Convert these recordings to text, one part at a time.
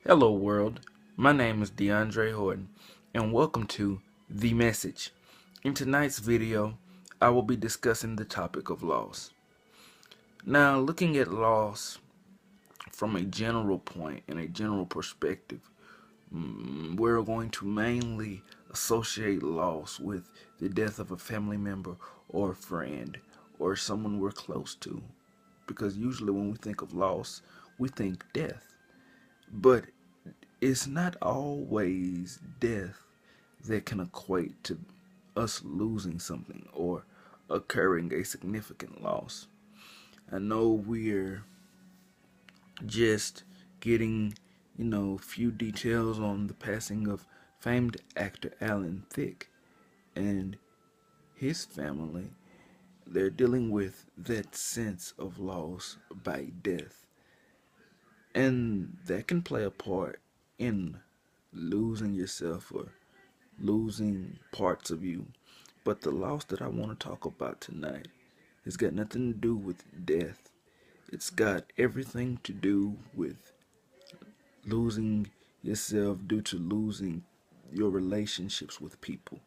Hello world, my name is DeAndre Horton and welcome to The Message. In tonight's video, I will be discussing the topic of loss. Now, looking at loss from a general point and a general perspective, we're going to mainly associate loss with the death of a family member or a friend or someone we're close to. Because usually when we think of loss, we think death. But it's not always death that can equate to us losing something or occurring a significant loss. I know we're just getting, few details on the passing of famed actor Alan Thicke and his family. They're dealing with that sense of loss by death. And that can play a part in losing yourself or losing parts of you. But the loss that I want to talk about tonight has got nothing to do with death. It's got everything to do with losing yourself due to losing your relationships with people.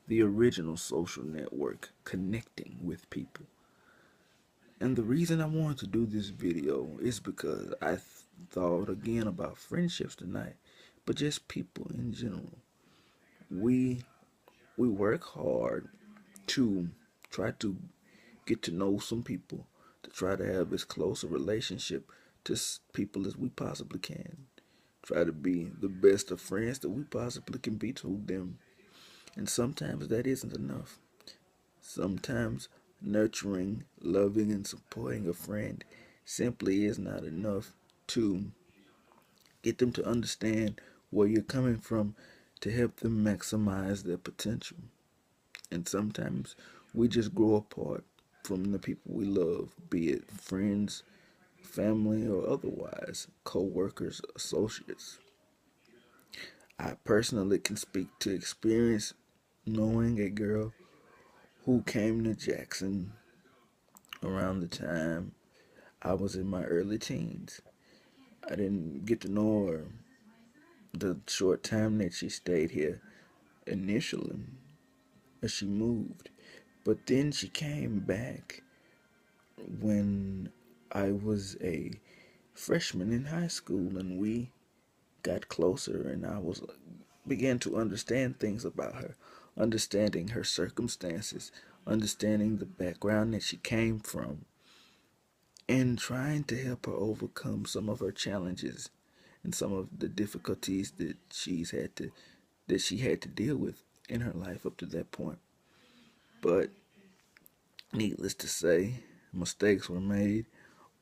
The original social network, connecting with people. And the reason I wanted to do this video is because I thought again about friendships tonight, but just people in general. We we work hard to try to get to know some people, to try to have as close a relationship to people as we possibly can. Try to be the best of friends that we possibly can be to them. And sometimes that isn't enough. Sometimes nurturing, loving, and supporting a friend simply is not enough to get them to understand where you're coming from to help them maximize their potential. And sometimes we just grow apart from the people we love, be it friends, family, or otherwise, co-workers, associates. I personally can speak to experience knowing a girl who came to Jackson around the time I was in my early teens. I didn't get to know her the short time that she stayed here initially as she moved. But then she came back when I was a freshman in high school, and we got closer, and I was began to understand things about her, understanding her circumstances, understanding the background that she came from, and trying to help her overcome some of her challenges and some of the difficulties that she had to deal with in her life up to that point. But needless to say, mistakes were made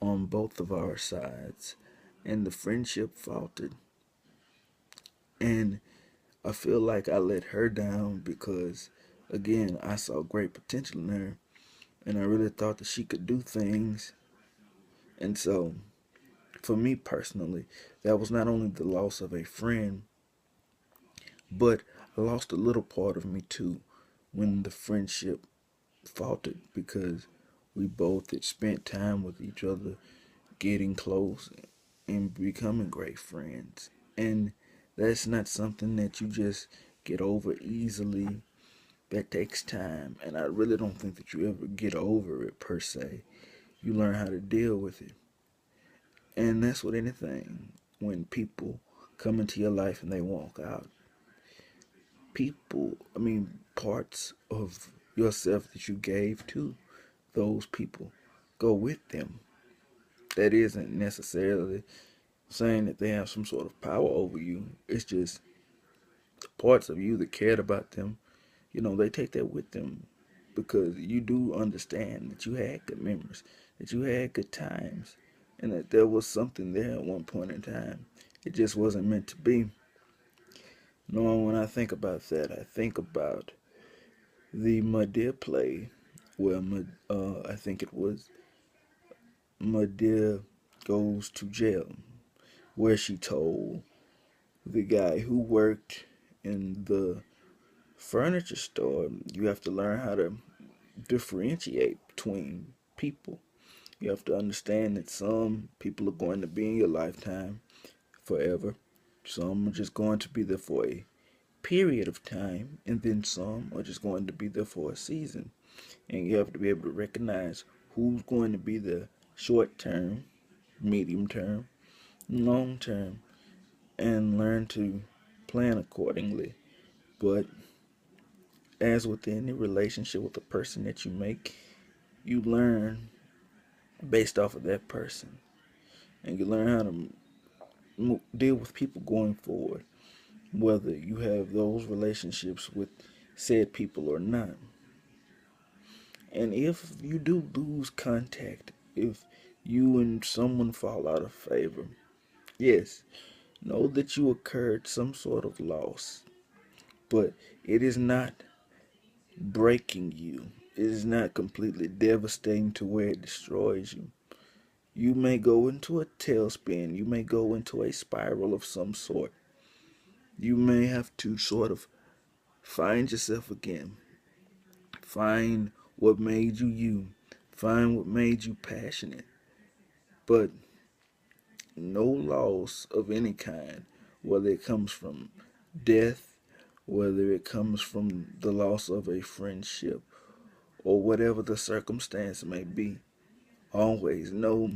on both of our sides, and the friendship faltered. And I feel like I let her down because, again, I saw great potential in her, and I really thought that she could do things. And so, for me personally, that was not only the loss of a friend, but I lost a little part of me too when the friendship faltered because we both had spent time with each other, getting close and becoming great friends. And that's not something that you just get over easily. That takes time, and I really don't think that you ever get over it per se. You learn how to deal with it. And that's with anything. When people come into your life and they walk out, parts of yourself that you gave to those people go with them. That isn't necessarily saying that they have some sort of power over you. It's just parts of you that cared about them, they take that with them because you do understand that you had good memories, that you had good times, and that there was something there at one point in time. It just wasn't meant to be. When I think about that, I think about the Madea play where I think it was Madea goes to jail, where she told the guy who worked in the furniture store, you have to learn how to differentiate between people. You have to understand that some people are going to be in your lifetime forever, Some are just going to be there for a period of time, and then some are just going to be there for a season. And you have to be able to recognize who's going to be the short term, medium term, long term, and learn to plan accordingly. But as with any relationship with the person that you make, you learn based off of that person, and you learn how to deal with people going forward, whether you have those relationships with said people or not. And if you do lose contact, if you and someone fall out of favor, yes, know that you occurred some sort of loss, but it is not breaking you. It is not completely devastating to where it destroys you. You may go into a tailspin. You may go into a spiral of some sort. You may have to sort of find yourself again. Find what made you you. Find what made you passionate. But no loss of any kind, whether it comes from death, whether it comes from the loss of a friendship, or whatever the circumstance may be, always know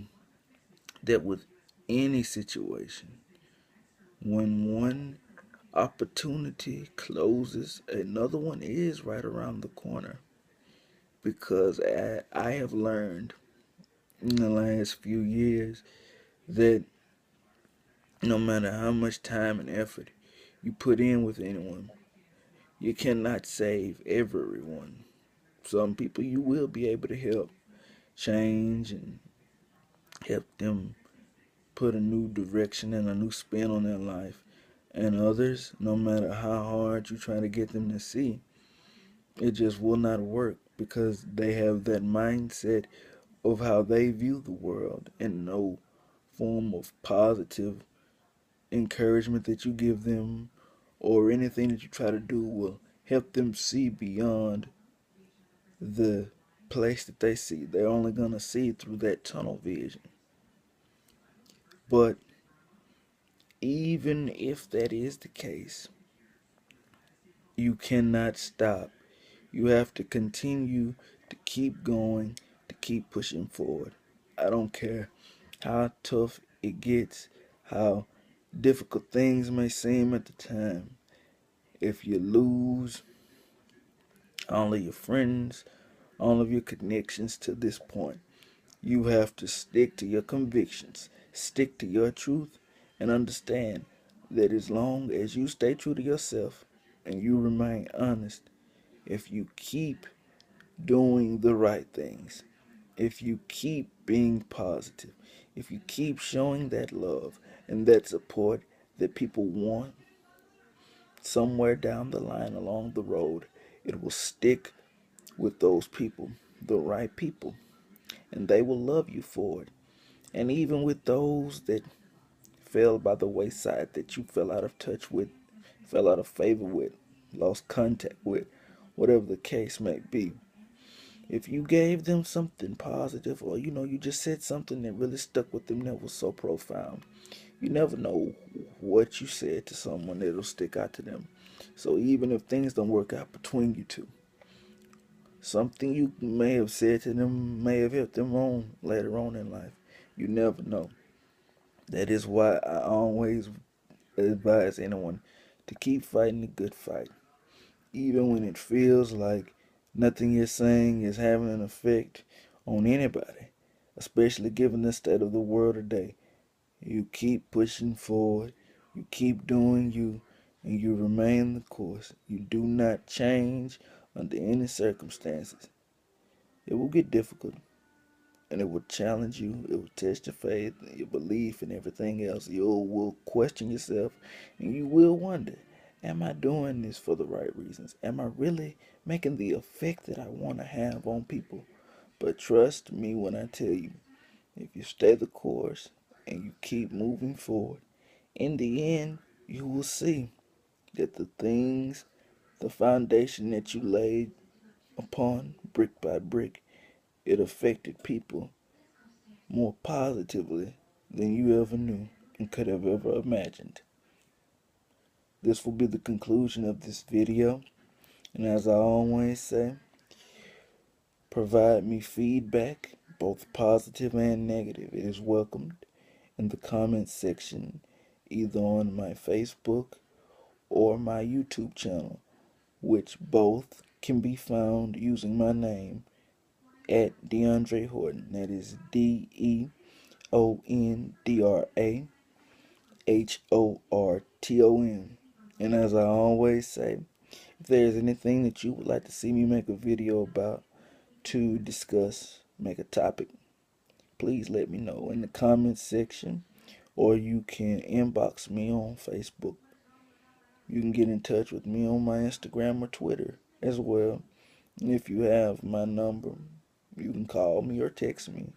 that with any situation, when one opportunity closes, another one is right around the corner. Because I have learned in the last few years that no matter how much time and effort you put in with anyone, you cannot save everyone. Some people you will be able to help change and help them put a new direction and a new spin on their life. And others, no matter how hard you try to get them to see, it just will not work because they have that mindset of how they view the world, and no form of positive encouragement that you give them or anything that you try to do will help them see beyond the place that they see. They're only going to see through that tunnel vision. But even if that is the case, you cannot stop. You have to continue to keep going, to keep pushing forward. I don't care how tough it gets, how difficult things may seem at the time. If you lose all of your friends, all of your connections to this point, you have to stick to your convictions, stick to your truth, and understand that as long as you stay true to yourself and you remain honest, if you keep doing the right things, if you keep being positive, if you keep showing that love and that support that people want, somewhere down the line along the road, it will stick with those people, the right people, and they will love you for it. And even with those that fell by the wayside, that you fell out of touch with, fell out of favor with, lost contact with, whatever the case may be, if you gave them something positive, or you just said something that really stuck with them that was so profound, you never know what you said to someone that'll stick out to them. So even if things don't work out between you two, something you may have said to them may have helped them on later on in life. You never know. That is why I always advise anyone to keep fighting the good fight, even when it feels like nothing you're saying is having an effect on anybody, especially given the state of the world today. You keep pushing forward, you keep doing you, and you remain the course. You do not change under any circumstances. It will get difficult, and it will challenge you. It will test your faith, your belief, and everything else. You will question yourself, and you will wonder, am I doing this for the right reasons? Am I really making the effect that I want to have on people? But trust me when I tell you, if you stay the course and you keep moving forward, in the end, you will see that the foundation that you laid upon brick by brick, it affected people more positively than you ever knew and could have ever imagined. This will be the conclusion of this video. And as I always say, provide me feedback, both positive and negative. It is welcomed in the comments section, either on my Facebook or my YouTube channel, which both can be found using my name at DeAndre Horton. That is DeOndraHorton. And as I always say, if there's anything that you would like to see me make a video about, to discuss, make a topic, please let me know in the comments section, or you can inbox me on Facebook. You can get in touch with me on my Instagram or Twitter as well. And if you have my number, you can call me or text me,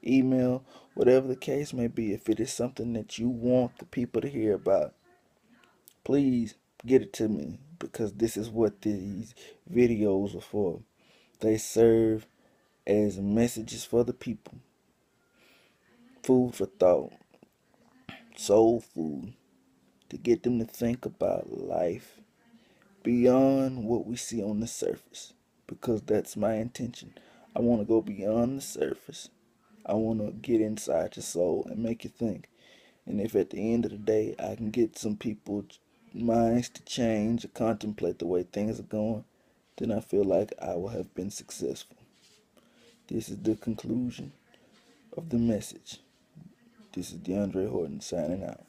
email, whatever the case may be. If it is something that you want the people to hear about, please get it to me, because this is what these videos are for. They serve as messages for the people. Food for thought. Soul food. To get them to think about life beyond what we see on the surface. Because that's my intention. I want to go beyond the surface. I want to get inside your soul and make you think. And if at the end of the day I can get some people's minds to change or contemplate the way things are going, then I feel like I will have been successful. This is the conclusion of the message. This is DeAndre Horton signing out.